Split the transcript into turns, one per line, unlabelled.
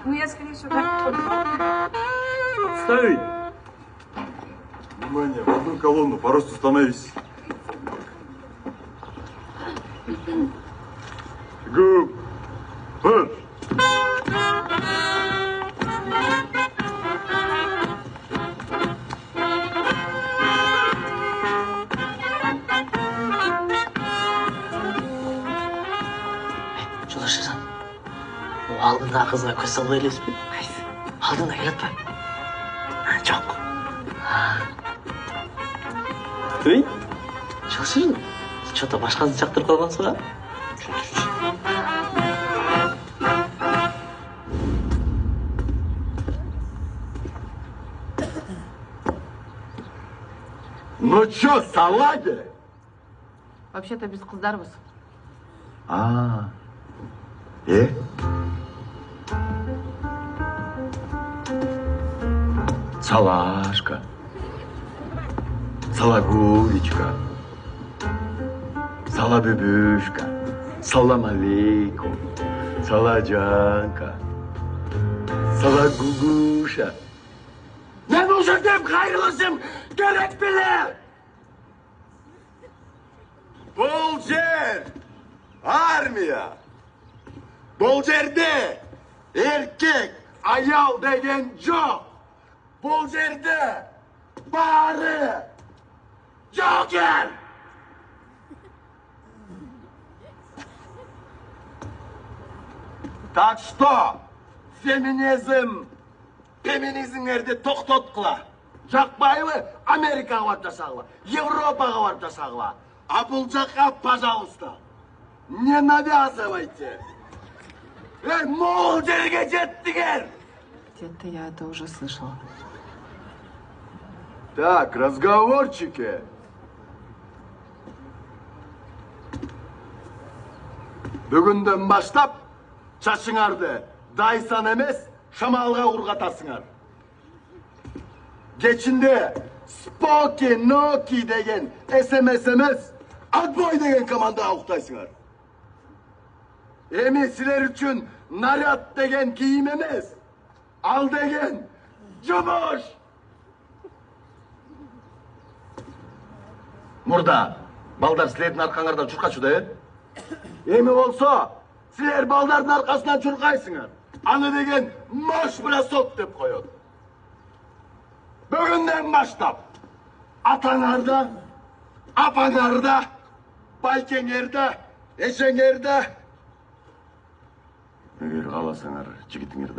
Ну, я, скорее всего, так.
Отставить! Внимание, в одну колонну, по росту становись. Губ!
Жолдашжан, алдындағы қызға көз салып елеспе? Алдында келеді ба? Жоқ. Ей, жолдашжан, что-то башқасын шақтырып қалғансың ба?
Ну чё, салаги?
Вообще-то без қыздарбыз.
Салашка, Салагулечка, Салабүбүшка, Салам алейкум, Саладжанка, Салагугуша. Мен уже деп қайырлысым керек біле! Бұл жер армия. Бұл жерде еркек, аял деген жоқ. Бұл жерде бары Джокер! Так что, феминизмдерді тоқтатқыла. Жақпайлы Америкаға барып жасағыла, Европаға барып жасағыла. А бұл жаққа, пожалуйста, не навязывайте. Мол жерге жеттігер!
Где-то я это уже слышала.
Так, разговорчики. Бүгінден баштап, шашыңарды дайсан емес, шамалға ұрғатасыңар. Geçinde Spoki, Noki деген SMS, Отбой деген командаға ұқтайсыңар. Сілер үшін наряд деген киім емес, ал деген жұмыш. Мұрда, балдар сілердің арқаңардан чұрқашуда, болса, сілер балдардың арқасынан чұрқайсыңар. Аны деген мош бросок деп қойады. Бүгінден баштап, атаңарда, апаңарда, байкеңерді, ешеңерді, егер қаласаңар, жігітіңерді